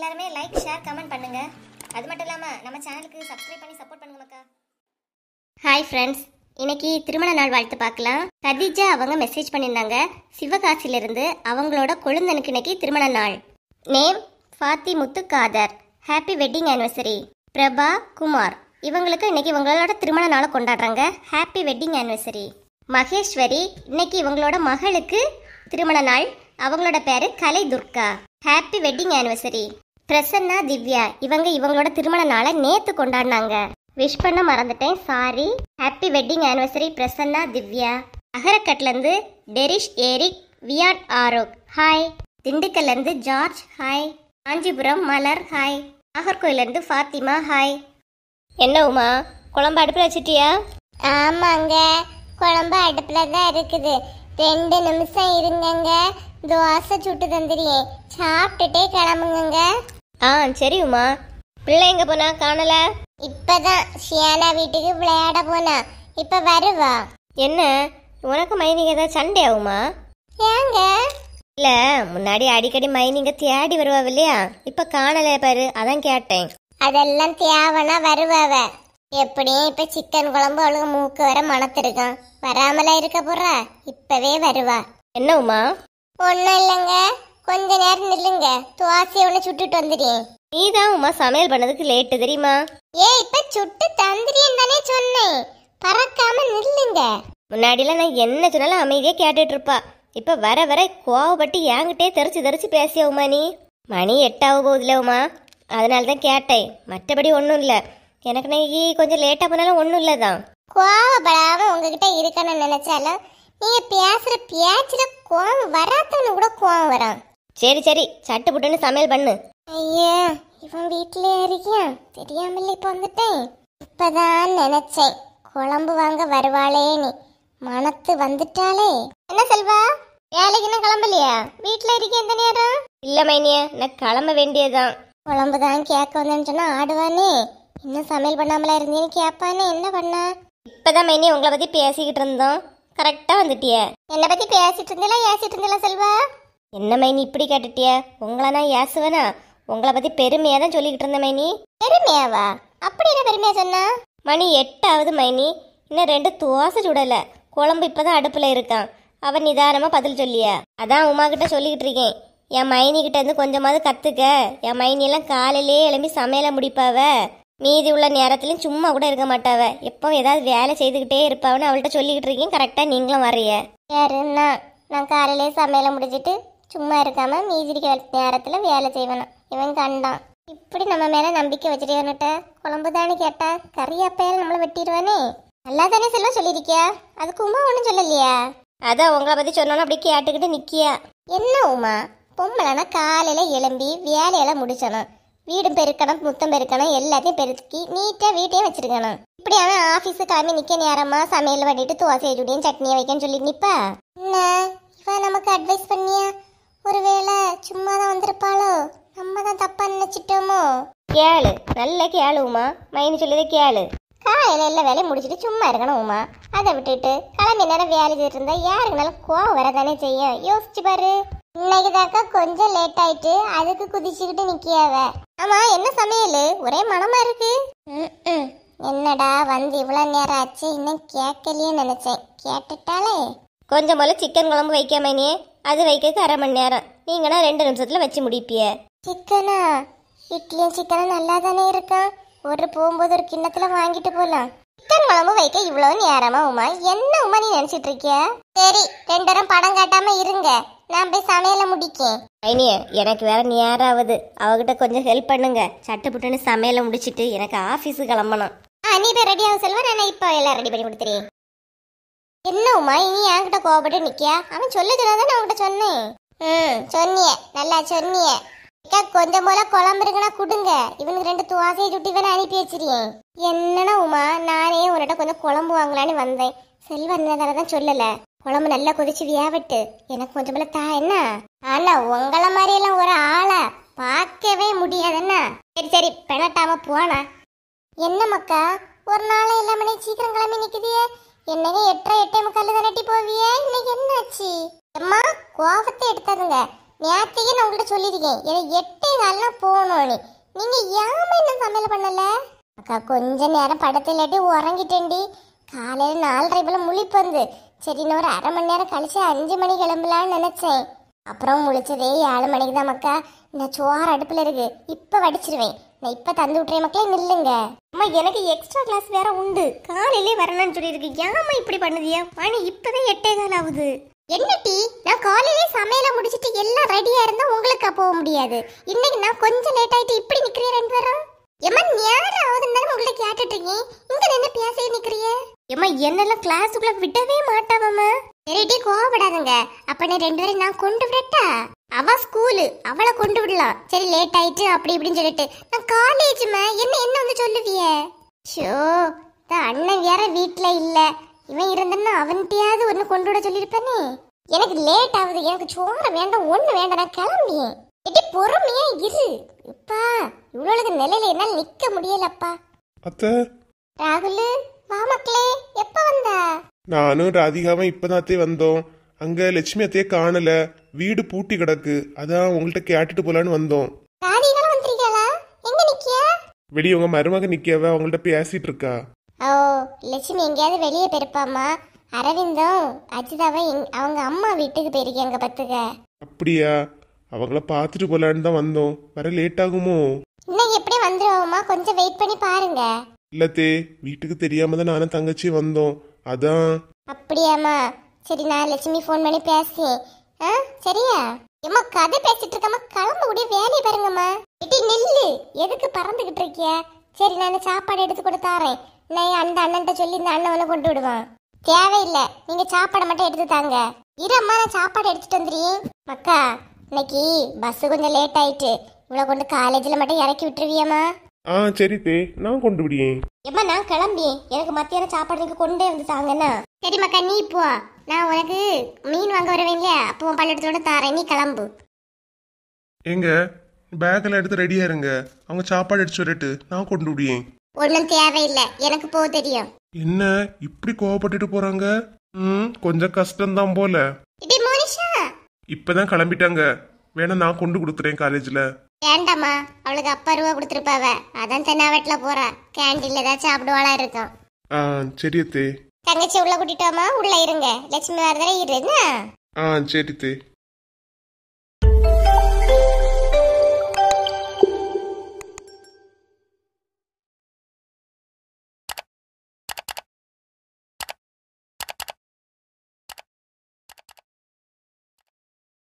எல்லாருமே like share comment பண்ணுங்க. அது மட்டும் இல்லாம நம்ம சேனலுக்கு சப்ஸ்கிரைப் பண்ணி சப்போர்ட் பண்ணுங்க மக்கா. ஹாய் ஃப்ரெண்ட்ஸ், இன்னைக்கு திருமண நாள் வாழ்த்து பார்க்கலாம். கதீஜா அவங்க மெசேஜ் பண்ணியிருந்தாங்க சிவகாசியில இருந்து. அவங்களோட கொழுந்தனுக்கு இன்னைக்கு திருமண நாள். Name Fathi Muthu Khader. Happy wedding anniversary. Prabha Kumar இவங்களுக்கு இன்னைக்கு இவங்களோட திருமண நாளை கொண்டாடுறாங்க. Happy wedding anniversary. மகேஸ்வரி இன்னைக்கு இவங்களோட மகளுக்கு திருமண நாள். அவங்களோட பேரு Kalai Durga. Happy wedding anniversary. Prasanna Divya இவங்களோட திருமண நாளை நேத்து கொண்டாடினாங்க. விஷ் பண்ண மறந்துட்டேன், sorry. Happy wedding anniversary Prasanna Divya. அகரக்கட்ல இருந்து Derish Eric Wyatt Arok hi. திண்டுக்கல்ல இருந்து George hi. Kanchipuram Malar hi. நாகர்கோயில இருந்து ஃபாத்திமா ஹாய். என்ன உமா, குழம்பு அடுப்புல வச்சிட்டியா? ஆமாங்க, குழம்பு அடுப்புல தான் இருக்குது. 2 நிமிஷம் இருங்கங்க, தோசை சுட்டு தந்துடுறேன், சாப்பிட்டுட்டே கிளம்புங்க. சரி உமா. பிள்ளை எங்க போனா காணல? இப்பதான் ஷியானா வீட்டுக்கு விளையாட போனா, இப்ப வருவா. என்ன உனக்கு மைனிங்க ஏதாவது சண்டே ஆகுமா? ஏங்க? இல்ல, முன்னாடி அடிக்கடி மைனிங்க தேடி வருவா இல்லையா, இப்ப காணல பாரு, அதான் கேட்டேன். அதெல்லாம் தேவைன்னா வருவாவ. எப்படியும் இப்ப சிக்கன் குழம்பு அவளுக்கு மூக்கு வர மணத்திருக்கான், வராமலா இருக்க போறா, இப்பவே வருவா. என்ன உமா? ஒன்னும் இல்லைங்க, கொஞ்ச நேரம் நில்லுங்க, துவாசி ஒண்ணு சுட்டுட்டு வந்துடுறேன். நீதான் உமா சமையல் பண்ணதுக்கு லேட்டு தெரியுமா? இப்ப சுட்டு தந்துடுறேன் தானே சொன்னேன், பறக்காம நில்லுங்க. முன்னாடிலாம் நான் என்ன சொன்னாலும் அமைதியா கேட்டுட்டு இருப்பா. இப்ப வர வர கோவப்பட்டு என்கிட்டே தெரிச்சு பேசிய உமா. நீ மணி 8 ஆக போகுதுல உமா, அதனாலதான் கேட்டேன். மற்றபடி ஒன்றும் இல்லை. எனக்கு இன்னைக்கு கொஞ்சம் லேட்டா போனாலும் ஒன்றும் இல்லைதான். கோவப்படாம உங்ககிட்ட இருக்கணும்னு நினைச்சாலும் நீங்க பேசுற பேச்சுல கோவம் வராதவனு கூட கோவம் வரும். சரி சரி, சட்டு புட்டுன்னு சமையல் பண்ணு. ஐயா, இவன் வீட்டிலே இருக்கியான், தெரியாமல இப்ப வந்துட்டேன். இப்பதான் நினைச்சேன் குழம்பு வாங்க வருவாளேன்னு, மனத்து வந்துட்டாளே. என்ன செல்வா, வேலைக்கு என்ன கிளம்பலையா? வீட்டுல இருக்க எந்த நேரம்? இல்ல மைனிய, நான் கிளம்ப வேண்டியதுதான். குழம்பு தான் கேட்க வந்தேன்னு சொன்னா ஆடுவானே, இன்னும் சமையல் பண்ணாமலா இருந்தேன்னு கேட்பானே, என்ன பண்ண? இப்பதான் மைனிய உங்களை பத்தி பேசிக்கிட்டு இருந்தோம், கரெக்டா வந்துட்டிய. என்னை பத்தி பேசிட்டு இருந்தீங்களா செல்வா? என்ன மைனி இப்படி கேட்டுட்டிய? உங்களை நான் ஏசுவேனா? உங்களை பத்தி பெருமையா தான் சொல்லிக்கிட்டு இருந்த மைனி. பெருமையாவா? அப்படி என்ன பெருமையா சொன்னா? மணி 8 ஆகுது மைனி, இன்னும் 2 தோசை சுடல, குழம்பு இப்பதான் அடுப்புல இருக்கான். அவன் நிதானமா பதில் சொல்லியா? அதான் உமா கிட்ட சொல்லிக்கிட்டு இருக்கேன், என் மைனி கிட்ட இருந்து கொஞ்சமாவது கத்துக்க. என் மைனி எல்லாம் காலையிலே எழும்பி சமையல முடிப்பாவ, மீதி உள்ள நேரத்துலயும் சும்மா கூட இருக்க மாட்டாவ, எப்போ ஏதாவது வேலை செய்துக்கிட்டே இருப்பாவன்னு அவள்கிட்ட சொல்லிக்கிட்டு இருக்கேன். கரெக்டா நீங்களும் வர்றிய. யாருன்னா நான் காலையிலே சமையலை முடிச்சிட்டு சும்மா இருக்காம மீதி நேரத்துல வேலை செய்வேணும். இவன் கண்டான் இப்படி நம்ம மேல நம்பிக்கை வச்சுட்டே, குழம்பு தானே கேட்டா கறியாப்பையால நம்மள வெட்டிடுவானே. நல்லா தானே செல்வா சொல்லியிருக்கியா, அதுக்கு உமா ஒன்றும் சொல்லலையா? அதான் உங்களை பத்தி சொன்னாலும் அப்படி கேட்டுக்கிட்டு நிக்கியா. என்ன உமா, பொம்பளைனா காலையில எழும்பி வேலையெல்லாம் முடிச்சணும், வீடு பெருக்கணும், முத்தம் பெருக்கணும், எல்லாத்தையும் பெருக்கி நீட்டா வீட்டையும் வச்சிருக்கணும். இப்படி அவன் ஆபீஸு கிளம்பி நிக்க நேரமா சமையல் பண்ணிட்டு தோசை சுடியும் சட்னியை வைக்கன்னு சொல்லி நிப்பா. என்ன இவன் நமக்கு அட்வைஸ் பண்ணியா? ஒருவேளை சும்மா தான் வந்திருப்பாளோ, நம்ம தான் தப்பா நினைச்சிட்டோமோ? கேளு, நல்ல கேளு உமா, மைனி சொல்லியதை கேளு. காலையில எல்லா வேலையும் முடிச்சுட்டு சும்மா இருக்கணும் உமா, அதை விட்டுட்டு கிளம்பி நேரம் வேலை செய்யிட்டு இருந்தா யாருக்குனாலும் கோவம் வரதானே செய்யும். யோசிச்சு பாரு, இன்னைக்கு தாக்கா கொஞ்சம் லேட் ஆயிட்டு அதுக்கு குதிச்சுக்கிட்டு நிக்கியாவ. ஆமா, என்ன சமையல்? ஒரே மனமா இருக்கு. என்னடா வந்து இவ்வளவு நேரம் ஆச்சு, இன்னும் கேட்கலையே நினைச்சேன், கேட்டுட்டாலே. கொஞ்சம் போல சிக்கன் குழம்பு வைக்க மைனியே, அது வைக்கிறதுக்கு 1/2 மணி நேரம், நீங்கன்னா 2 நிமிஷத்துல வச்சு முடிப்பிய. சிக்கனா? இட்லியும் சிக்கனும் நல்லா தானே இருக்கான், ஒரு போகும்போது ஒரு கிண்ணத்துல வாங்கிட்டு போலாம். சிக்கன் குழம்பு வைக்க இவ்வளவு நேரமா உமா? என்ன உமா நீ நினைச்சிட்டு இருக்கிய? சரி, 2 நேரம் படம் காட்டாம இருங்க, நான் போய் சமையல முடிக்கேன். மைனிய, எனக்கு வேற நேராவது, அவகிட்ட கொஞ்சம் ஹெல்ப் பண்ணுங்க. சட்டு புட்டுன்னு சமையலை முடிச்சிட்டு எனக்கு ஆபீஸுக்கு கிளம்பணும். நீ போய் ரெடி ஆக செல்வா, நான் இப்ப எல்லாம் ரெடி பண்ணி கொடுத்துறேன். என்ன உமா நீ என்கிட்ட கோவப்பட்டு நிக்கியா? அவன் சொல்லுதுதான் நான் உங்ககிட்ட சொன்னேன். சொன்னிய, நல்லா சொன்னிய. கொஞ்சம் போல குழம்பு இருக்குன்னா கொடுங்க, இவனுக்கு 2 துவாசையை சுட்டி வேணா அனுப்பி வச்சிருக்கேன். என்னன்னா உமா, நானே உன்கிட்ட கொஞ்சம் குழம்பு வாங்கலான்னு வந்தேன், செல்வா தான் சொல்லல. குழம்பு நல்லா கொதிச்சு வியாவிட்டு எனக்கு கொஞ்சம் போல தா. என்ன ஆனா உங்களை மாதிரி எல்லாம் ஒரு ஆளை பார்க்கவே முடியாதுன்னா. சரி சரி, பெணட்டாம போனா. என்ன மக்கா, ஒரு நாளை இல்லாம சீக்கிரம் கிளம்பி நிக்குதியே, என்னங்க 8:30 8:45 தானட்டி போவியே, இன்னைக்கு என்னாச்சு? அம்மா கோவத்தை எடுத்தாருங்க, நேத்தையே நான் உங்கள்கிட்ட சொல்லியிருக்கேன் எனக்கு 8:15 போகணும். நீங்க ஏமா இன்னும் சமையல் பண்ணல? அக்கா கொஞ்ச நேரம் படத்திலாட்டி உறங்கிட்டேன்டி. காலையில 4:30 போல முழிப்பு வந்து சரி இன்னும் ஒரு 1/2 மணி நேரம் கழிச்சு 5 மணி கிளம்பலான்னு நினைச்சேன். அப்புறம் முழிச்சதே 7 மணிக்கு தான் மக்கா. நான் சோறு அடுப்புல இருக்கு, இப்ப வடிச்சிருவேன். நான் இப்ப தந்து விட்டுறேன் மக்களே, நில்லுங்க. அம்மா எனக்கு எக்ஸ்ட்ரா கிளாஸ் வேற உண்டு, காலையிலே வரணும்னு சொல்லியிருக்கு. ஏமா இப்படி பண்ணுதியா? மணி இப்பவே 8:15 ஆகுது. என்ன டீ, நான் காலையிலே சமையல முடிச்சிட்டு எல்லாம் ரெடியா இருந்தா உங்களுக்கு போக முடியாது. இன்னைக்கு நான் கொஞ்சம் லேட் ஆயிட்டு இப்படி நிக்கிறேன் 2 பேரும். எம்மா நேரம் ஆகுதுன்னு உங்கள்ட்ட கேட்டுட்டு இருக்கேன், இங்க நின்று பேசிட்டு நிக்கிறியே. ஏம்மா என்னெல்லாம் கிளாஸுக்குள்ள விடவே மாட்டாவம்மா. சரி டீ கோவப்படாதுங்க. அப்ப நீ 2 பேரும் நான் கொண்டு விடட்டா? அவ ஸ்கூலு, அவளை கொண்டு விடலாம். சரி லேட் ஆயிட்டு அப்படி இப்படின்னு சொல்லிட்டு நான் காலேஜ்மா என்ன வந்து சொல்லுவியே? ஷோ, அண்ணன் வேற வீட்டுல இல்ல. இவன் இருந்தா அவன்கிட்டயாவது ஒன்னு கொண்டு விட சொல்லிருப்பானே. எனக்கு லேட் ஆகுது, எனக்கு சோறு வேண்டாம், ஒண்ணு வேண்டாம், நான் கிளம்பியேன். எட்டி பொறுமையா இரு. இப்பா இவ்வளவு நிலையில என்னால நிக்க முடியலப்பா. அத்தை, ராகுல் வா மக்களே, எப்ப வந்த? நானும் ராதிகாவும் இப்பதாத்தே வந்தோம். அங்க லட்சுமி அத்தையே காணல, வீடு பூட்டி கிடக்கு. அதான் உங்கள்கிட்ட கேட்டுட்டு போலான்னு வந்தோம். ராதிகால வந்திருக்கீங்களா? எங்க நிக்கியா? வெளியே உங்க மருமக நிக்கவ அவங்கள்ட்ட பேசிட்டு இருக்கா. ஓ, லட்சுமி எங்கேயாவது வெளியே போயிருப்பாமா. அரவிந்தும் அஜிதாவும் அவங்க அம்மா வீட்டுக்கு போயிருக்காங்க பத்துக்க. அப்படியா? அவங்கள பார்த்துட்டு போலான்னு தான் வந்தோம். வர லேட் ஆகுமோ? இன்னைக்கு எப்படி வந்துருவோமா, கொஞ்சம் வெயிட் பண்ணி பாருங்க. இல்லத்தே, வீட்டுக்கு தெரியாம தான் நானும் தங்கச்சி வந்தோம். அதான். அப்படியாமா? சரி நான் லட்சுமி ஃபோன் பண்ணி பேசுறேன். சரியா? ஏம்மா கதை பேசிட்டு இருக்கம்மா, கிளம்ப கூடிய வேலையை பாருங்கம்மா. இட்டி நில்லு, எதுக்கு பறந்துகிட்டு இருக்கிய? சரி நான் சாப்பாடு எடுத்து கொடுத்தாரேன். நான் அந்த அண்ணன்ட்ட சொல்லி இந்த அண்ணன் உன்னை கொண்டு விடுவான். தேவையில்லை, நீங்க சாப்பாடை மட்டும் எடுத்து தாங்க. இரம்மா நான் சாப்பாடு எடுத்துட்டு வந்துடுறேன். மக்கா இன்னைக்கு பஸ் கொஞ்சம் லேட் ஆயிட்டு, இவ்வளவு கொண்டு காலேஜில் மட்டும் இறக்கி விட்டுருவியம்மா? சரி தே, நான் கொண்டு விடியேன். ஏம்மா நான் கிளம்பியேன், எனக்கு மத்தியான சாப்பாடு நீங்க கொண்டே வந்து தாங்கண்ணா. சரி மக்கா நீ போ, நான் உனக்கு மீன் வாங்க வருவேன் இல்லையா, அப்போ உன் பல்லெடுத்தோட தாரேன், நீ கிளம்பு. எங்க பேக்கெல்லாம் எடுத்து ரெடியா இருங்க. அவங்க சாப்பாடு அடிச்சு வரட்டு, நான் கொண்டு விடியேன். ஒன்றும் தேவையில்லை, எனக்கு போக தெரியும். என்ன இப்படி கோவப்பட்டுட்டு போறாங்க? கொஞ்சம் கஷ்டம்தான் போல. இடி மோனிஷா, இப்பதான் கிளம்பிட்டாங்க. வேணா நான் கொண்டு கொடுத்துறேன் காலேஜ்ல. வேண்டாமா, அவளுக்கு அப்பா ரூபா கொடுத்துருப்பாவ, அதான் தென்னாவட்டில போறா. கேண்டீன்ல ஏதாச்சும் சாப்பிடுவாளா இருக்கும். சரி அத்தே. தங்கச்சி உள்ள கூட்டிட்டோமா, உள்ள இருங்க. லட்சுமி வரதே இருங்க. சரி தே.